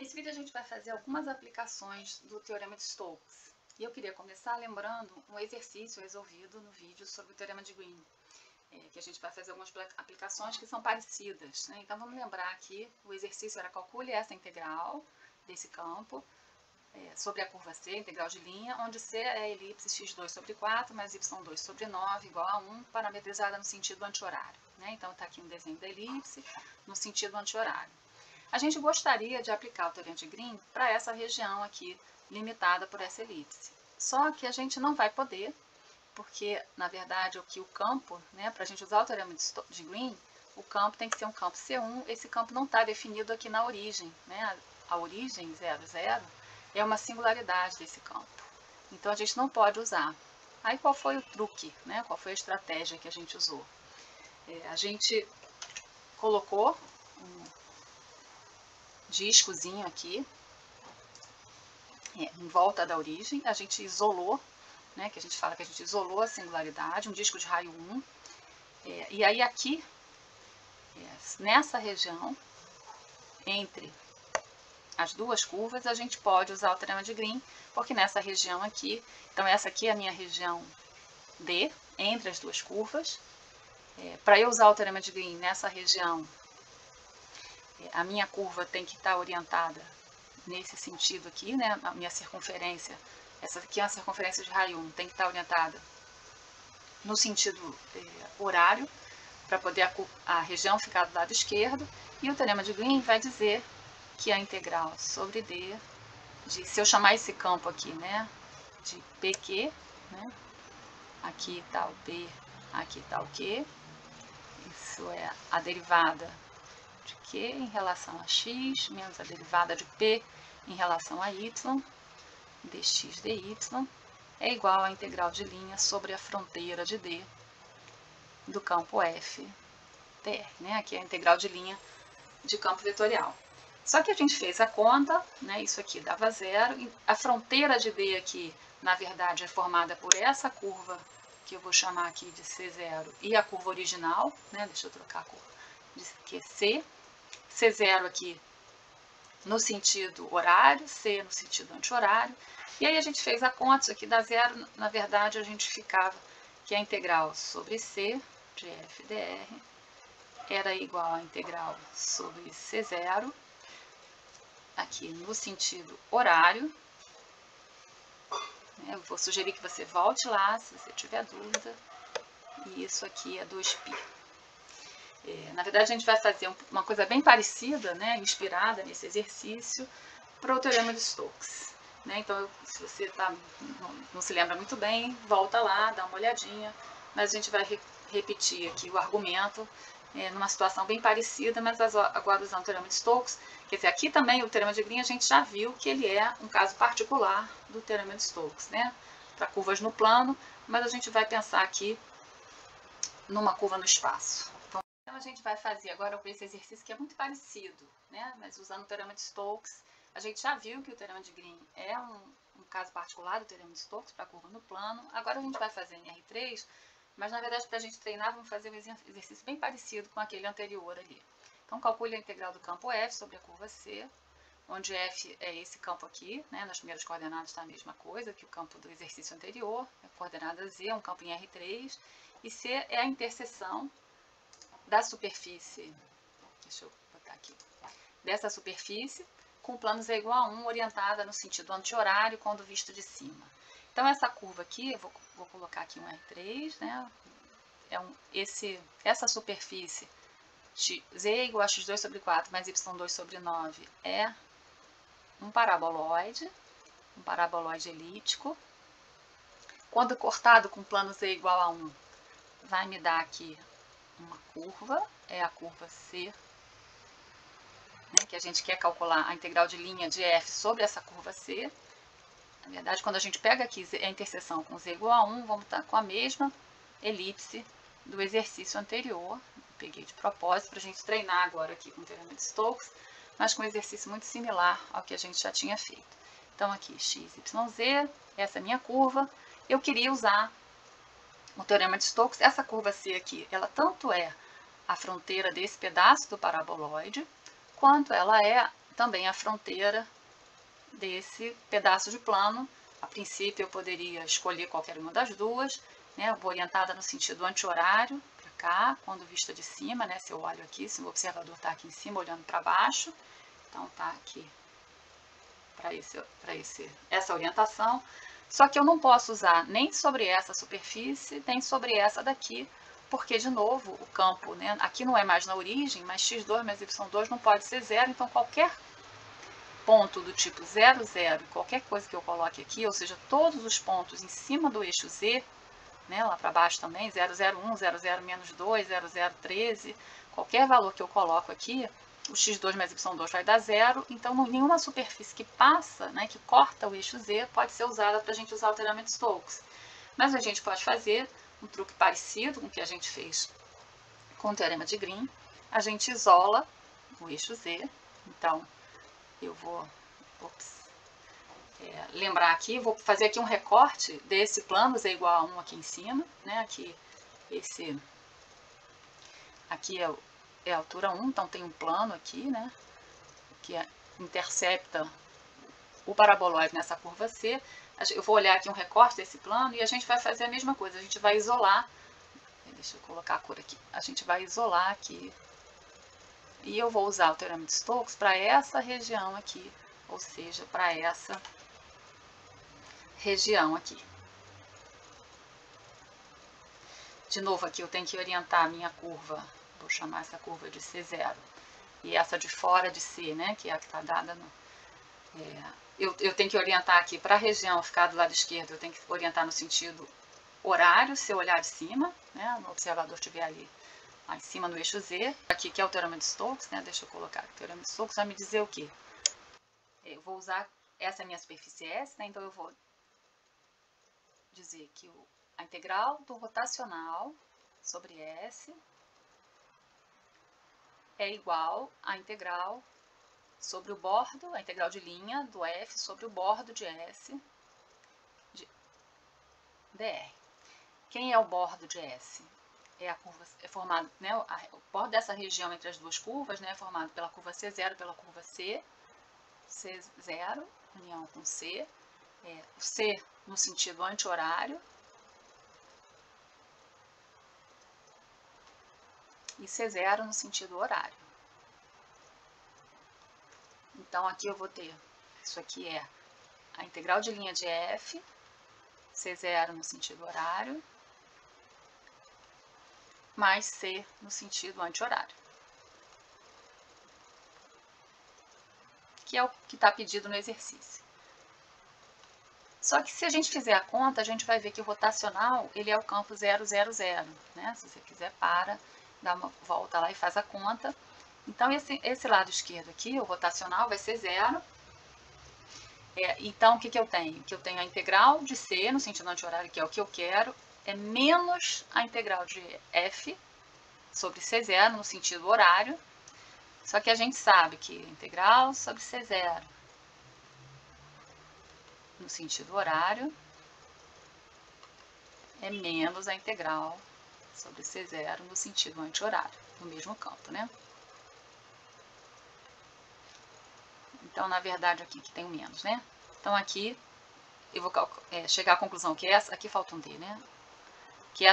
Nesse vídeo a gente vai fazer algumas aplicações do Teorema de Stokes. E eu queria começar lembrando um exercício resolvido no vídeo sobre o Teorema de Green. Que a gente vai fazer algumas aplicações que são parecidas, né? Então vamos lembrar aqui, o exercício era calcule essa integral desse campo sobre a curva C, integral de linha, onde C é a elipse x2 sobre 4 mais y2 sobre 9 igual a 1, parametrizada no sentido anti-horário. Né? Então está aqui um desenho da elipse no sentido anti-horário. A gente gostaria de aplicar o Teorema de Green para essa região aqui, limitada por essa elipse. Só que a gente não vai poder, porque, na verdade, o campo, né, para a gente usar o Teorema de Green, o campo tem que ser um campo C1, esse campo não está definido aqui na origem. Né? A origem 0, 0 é uma singularidade desse campo. Então, a gente não pode usar. Aí, qual foi o truque? Né? Qual foi a estratégia que a gente usou? A gente colocou um discozinho aqui em volta da origem, a gente isolou, né, que a gente fala que a gente isolou a singularidade, um disco de raio 1, e aí aqui, nessa região, entre as duas curvas, a gente pode usar o Teorema de Green, porque nessa região aqui, então essa aqui é a minha região D, entre as duas curvas. Para eu usar o Teorema de Green nessa região, a minha curva tem que estar orientada nesse sentido aqui, né? A minha circunferência, essa aqui é uma circunferência de raio 1, tem que estar orientada no sentido horário, para poder a região ficar do lado esquerdo. E o Teorema de Green vai dizer que a integral sobre D, se eu chamar esse campo aqui, né, de PQ, né, aqui está o P, aqui está o Q, isso é a derivada de Q em relação a x, menos a derivada de P em relação a y, dx dy, é igual à integral de linha sobre a fronteira de D do campo f dr. Né? Aqui é a integral de linha de campo vetorial. Só que a gente fez a conta, né? Isso aqui dava 0, e a fronteira de D aqui, na verdade, é formada por essa curva, que eu vou chamar aqui de C0, e a curva original, né? Deixa eu trocar a cor, que é C. C0 aqui no sentido horário, C no sentido anti-horário. E aí a gente fez a conta, isso aqui dá 0, na verdade a gente ficava que a integral sobre C de f dr era igual à integral sobre C0, aqui no sentido horário. Eu vou sugerir que você volte lá, se você tiver dúvida, e isso aqui é 2π. Na verdade, a gente vai fazer uma coisa bem parecida, né, inspirada nesse exercício, para o Teorema de Stokes. Né? Então, se você não se lembra muito bem, volta lá, dá uma olhadinha, mas a gente vai repetir aqui o argumento numa situação bem parecida, mas agora usando o Teorema de Stokes. Quer dizer, aqui também o Teorema de Green a gente já viu que ele é um caso particular do Teorema de Stokes, né, para curvas no plano, mas a gente vai pensar aqui numa curva no espaço. Então, a gente vai fazer agora com esse exercício que é muito parecido, né? Mas usando o Teorema de Stokes. A gente já viu que o Teorema de Green é um caso particular do Teorema de Stokes para curva no plano. Agora a gente vai fazer em R3, mas na verdade para a gente treinar vamos fazer um exercício bem parecido com aquele anterior ali. Então calcule a integral do campo F sobre a curva C, onde F é esse campo aqui, né? Nas primeiras coordenadas está a mesma coisa que o campo do exercício anterior, a coordenada Z é um campo em R3, e C é a interseção da superfície, deixa eu botar aqui, dessa superfície com plano Z igual a 1, orientada no sentido anti-horário quando visto de cima. Então essa curva aqui, eu vou colocar aqui um R3, né? Essa superfície Z igual a x2 sobre 4 mais y2 sobre 9 é um paraboloide elíptico. Quando cortado com plano Z igual a 1, vai me dar aqui uma curva, é a curva C, né, que a gente quer calcular a integral de linha de f sobre essa curva C. Na verdade, quando a gente pega aqui a interseção com z igual a 1, vamos estar com a mesma elipse do exercício anterior. Eu peguei de propósito para a gente treinar agora aqui com o Teorema de Stokes, mas com um exercício muito similar ao que a gente já tinha feito. Então aqui x, y, z, essa é a minha curva. Eu queria usar o Teorema de Stokes. Essa curva C aqui, ela tanto é a fronteira desse pedaço do paraboloide, quanto ela também a fronteira desse pedaço de plano. A princípio eu poderia escolher qualquer uma das duas, né? Eu vou orientada no sentido anti-horário, para cá, quando vista de cima, né? Se eu olho aqui, se o observador está aqui em cima, olhando para baixo, então está aqui para essa orientação. Só que eu não posso usar nem sobre essa superfície, nem sobre essa daqui, porque, de novo, o campo, né? Aqui não é mais na origem, mas x2 mais y2 não pode ser zero, então qualquer ponto do tipo 0, 0, qualquer coisa que eu coloque aqui, ou seja, todos os pontos em cima do eixo z, né, lá para baixo também, 0, 0, 1, 0, 0, menos 2, 0, 0, 13, qualquer valor que eu coloco aqui, o x2 mais y2 vai dar zero, então nenhuma superfície que passa, né, que corta o eixo z, pode ser usada para a gente usar o teorema de Stokes. Mas a gente pode fazer um truque parecido com o que a gente fez com o teorema de Green. A gente isola o eixo z, então eu vou lembrar aqui, vou fazer aqui um recorte desse plano z igual a 1 aqui em cima, né? Aqui é a altura 1, então tem um plano aqui, né? Que intercepta o paraboloide nessa curva C. Eu vou olhar aqui um recorte desse plano e a gente vai fazer a mesma coisa, a gente vai isolar, deixa eu colocar a cor aqui, a gente vai isolar aqui, e eu vou usar o teorema de Stokes para essa região aqui, ou seja, para essa região aqui. De novo aqui eu tenho que orientar a minha curva, vou chamar essa curva de C0, e essa de fora de C, né, que é a que está dada no... eu tenho que orientar aqui para a região ficar do lado esquerdo, eu tenho que orientar no sentido horário, se eu olhar de cima, né, no observador estiver ali, lá em cima no eixo Z, aqui que é o teorema de Stokes, né, deixa eu colocar aqui, o teorema de Stokes vai me dizer o quê? Eu vou usar, essa é a minha superfície S, né, então eu vou dizer que a integral do rotacional sobre S é igual à integral sobre o bordo, a integral de linha do F sobre o bordo de S de dr. Quem é o bordo de S? É a curva, é formado, né, o bordo dessa região entre as duas curvas, né, é formado pela curva C0 pela curva C, C0, união com C, o C no sentido anti-horário, e C0 no sentido horário. Então, aqui eu vou ter, isso aqui é a integral de linha de F, C0 no sentido horário, mais C no sentido anti-horário. Que é o que está pedido no exercício. Só que se a gente fizer a conta, a gente vai ver que o rotacional, ele é o campo 0, 0, 0, né? Se você quiser, dá uma volta lá e faz a conta. Então, esse lado esquerdo aqui, o rotacional, vai ser 0. Então, o que eu tenho? Que eu tenho a integral de C, no sentido anti-horário, que é o que eu quero, é menos a integral de F sobre C0, no sentido horário. Só que a gente sabe que integral sobre C0 no sentido horário é menos a integral sobre C0 no sentido anti-horário, no mesmo campo, né? Então, na verdade, aqui que tem o menos, né? Então, aqui eu vou chegar à conclusão que aqui falta um D, né? Que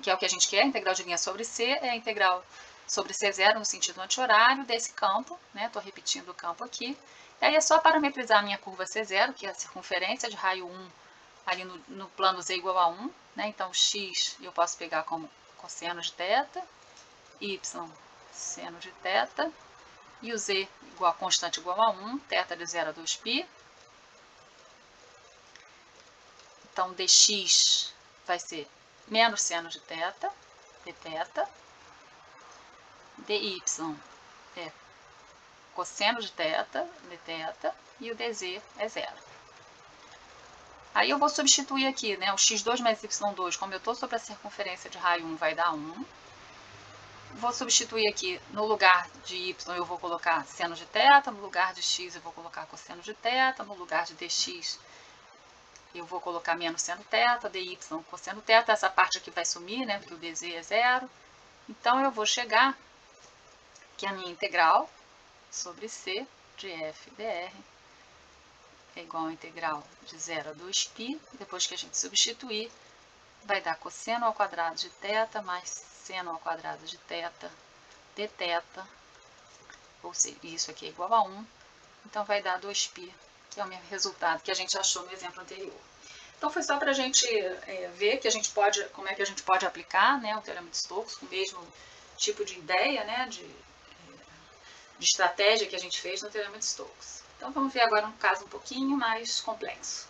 que é o que a gente quer, a integral de linha sobre C, é a integral sobre C0 no sentido anti-horário desse campo, né? Estou repetindo o campo aqui. E aí é só parametrizar a minha curva C0, que é a circunferência de raio 1 ali no plano Z igual a 1, né? Então, x eu posso pegar como cosseno de θ, y seno de θ, e o z igual a constante igual a 1, θ de 0 a 2π. Então, dx vai ser menos seno de θ, dθ. dy é cosseno de θ, dθ. E o dz é 0. Aí eu vou substituir aqui, né, o x2 mais y2, como eu estou sobre a circunferência de raio 1, vai dar 1. Vou substituir aqui, no lugar de y eu vou colocar seno de θ, no lugar de x eu vou colocar cosseno de θ, no lugar de dx eu vou colocar menos seno θ, dy cosseno θ, essa parte aqui vai sumir, né, porque o dz é 0. Então eu vou chegar que a minha integral sobre C de f dr é igual a integral de 0 a 2π. Depois que a gente substituir, vai dar cosseno ao quadrado de θ mais seno ao quadrado de θ d θ, ou seja, isso aqui é igual a 1, então vai dar 2π, que é o mesmo resultado que a gente achou no exemplo anterior. Então foi só para a gente ver que a gente pode, como é que a gente pode aplicar, né, o teorema de Stokes com o mesmo tipo de ideia, né, de estratégia que a gente fez no teorema de Stokes. Então vamos ver agora um caso um pouquinho mais complexo.